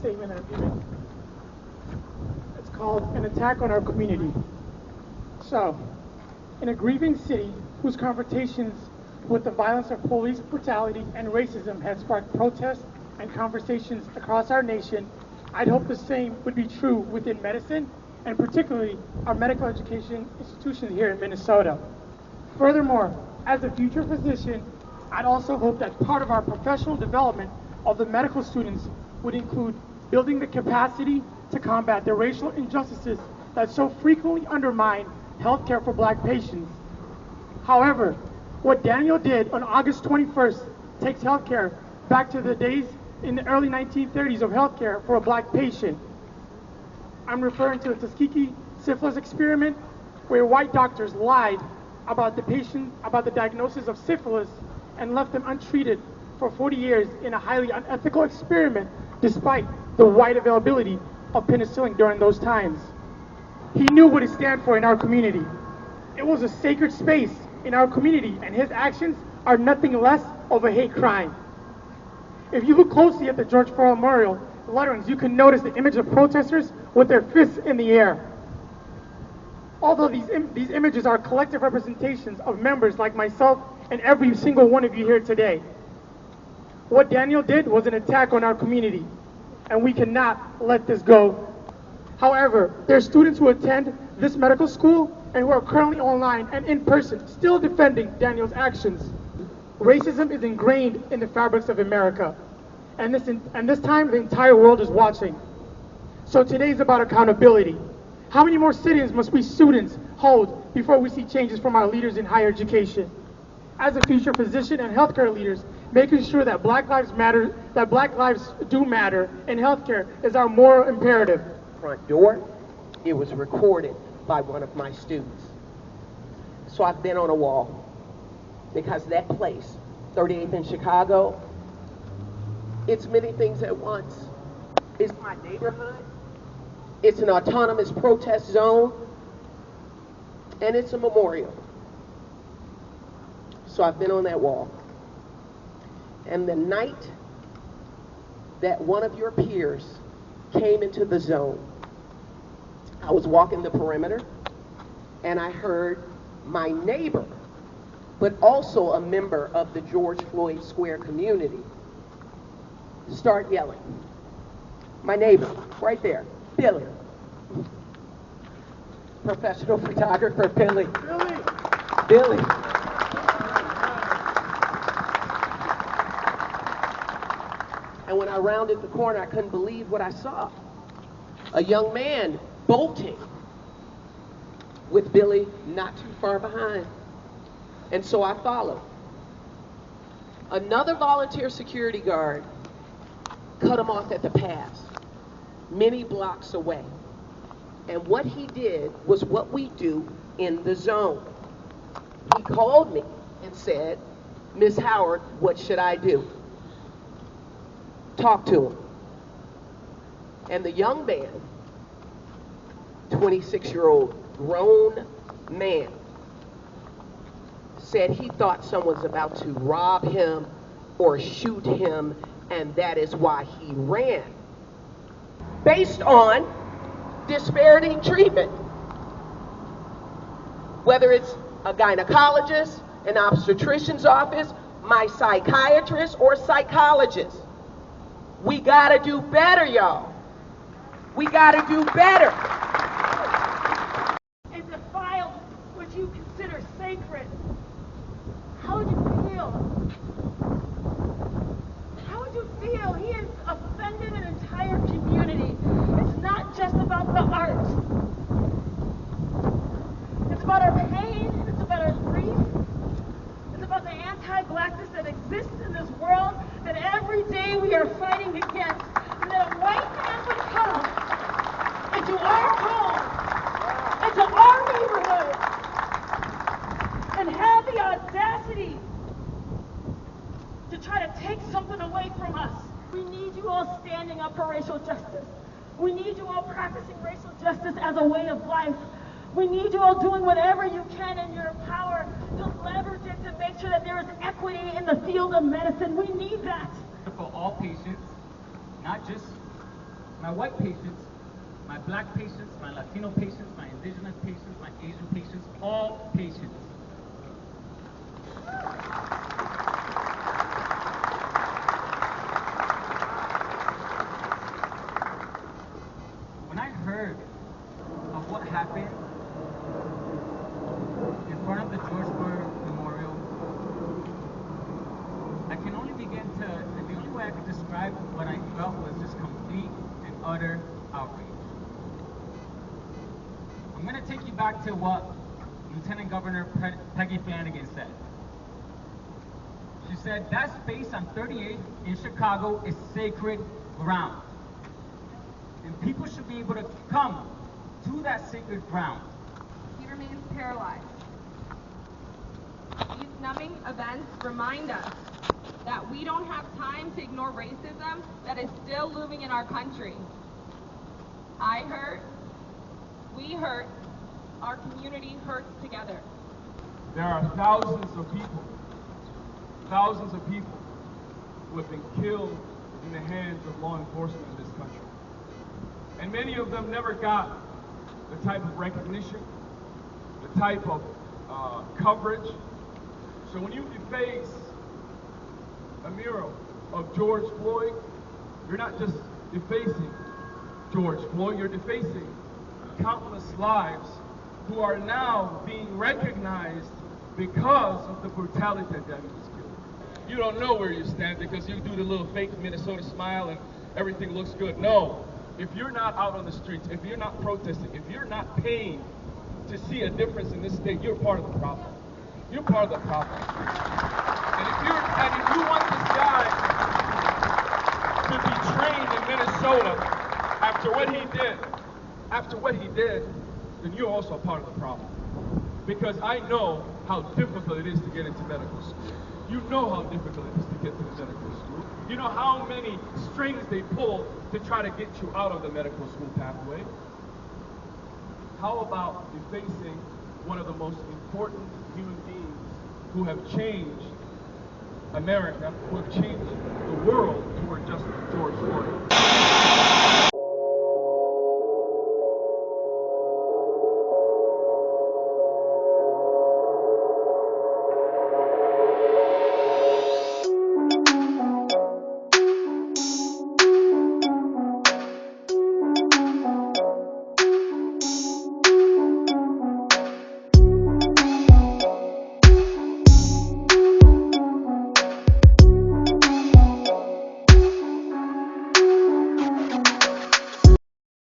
statement I'm giving. It's called An Attack on Our Community. So, in a grieving city whose confrontations with the violence of police brutality and racism has sparked protests and conversations across our nation, I'd hope the same would be true within medicine, and particularly our medical education institutions here in Minnesota. Furthermore, as a future physician, I'd also hope that part of our professional development of the medical students would include building the capacity to combat the racial injustices that so frequently undermine healthcare for Black patients. However, what Daniel did on August 21st takes healthcare back to the days in the early 1930s of healthcare for a Black patient. I'm referring to the Tuskegee syphilis experiment, where white doctors lied about the diagnosis of syphilis and left them untreated for 40 years in a highly unethical experiment, despite the wide availability of penicillin during those times. He knew what it stood for in our community. It was a sacred space in our community, and his actions are nothing less of a hate crime. If you look closely at the George Floyd Memorial letterings, you can notice the image of protesters with their fists in the air. Although these images are collective representations of members like myself and every single one of you here today, what Daniel did was an attack on our community, and we cannot let this go. However, there are students who attend this medical school and who are currently online and in person still defending Daniel's actions. Racism is ingrained in the fabrics of America, and this time the entire world is watching. So today is about accountability. How many more sit-ins must we students hold before we see changes from our leaders in higher education? As a future physician and healthcare leaders, making sure that Black lives matter, that Black lives do matter in healthcare is our moral imperative. Front door, it was recorded by one of my students. So I've been on a wall because that place, 38th in Chicago, it's many things at once. It's my neighborhood, it's an autonomous protest zone, and it's a memorial. So I've been on that wall. And the night that one of your peers came into the zone, I was walking the perimeter and I heard my neighbor, but also a member of the George Floyd Square community, start yelling. My neighbor, right there, Billy. Professional photographer, Billy. Billy. And when I rounded the corner, I couldn't believe what I saw. A young man bolting with Billy not too far behind. And so I followed. Another volunteer security guard cut him off at the pass, many blocks away. And what he did was what we do in the zone. He called me and said, "Miss Howard, what should I do?" Talk to him. And the young man, 26-year-old grown man, said he thought someone was about to rob him or shoot him, and that is why he ran. Based on disparity in treatment. Whether it's a gynecologist, an obstetrician's office, my psychiatrist, or psychologist. We gotta do better, y'all. We gotta do better. And defiled what you consider sacred. How would you feel? How would you feel? He has offended an entire community. It's not just about the art. It's about our pain. It's about our grief. It's about the anti-blackness that exists in this world that every day we are fighting against. And that a white man would come into our home, into our neighborhood, and have the audacity to try to take something away from us. We need you all standing up for racial justice. We need you all practicing racial justice as a way of life. We need you all doing whatever you can in your power to leverage it to make sure that there is equity in the field of medicine. We need that. For all patients, not just my white patients, my black patients, my Latino patients, my indigenous patients, my Asian patients, all patients. When I heard of what happened in front of the George Floyd Memorial, I can only the only way I could describe what I felt was just complete and utter outrage. I'm going to take you back to what Lieutenant Governor Peggy Flanagan said. She said, that space on 38th in Chicago is sacred ground. And people should be able to come to that sacred ground. He remains paralyzed. These numbing events remind us that we don't have time to ignore racism that is still looming in our country. I hurt, we hurt, our community hurts together. There are thousands of people who have been killed in the hands of law enforcement in this country. And many of them never got the type of recognition, the type of coverage. So when you deface a mural of George Floyd, you're not just defacing George Floyd, you're defacing countless lives who are now being recognized because of the brutality that Daniel was killed. You don't know where you stand because you do the little fake Minnesota smile and everything looks good. No, if you're not out on the streets, if you're not protesting, if you're not paying to see a difference in this state, you're part of the problem. You're part of the problem. And if you want this guy to be trained in Minnesota after what he did, then you're also part of the problem. Because I know how difficult it is to get into medical school. You know how difficult it is to get to the medical school. You know how many strings they pull to try to get you out of the medical school pathway. How about defacing one of the most important human beings who have changed America, who have changed the world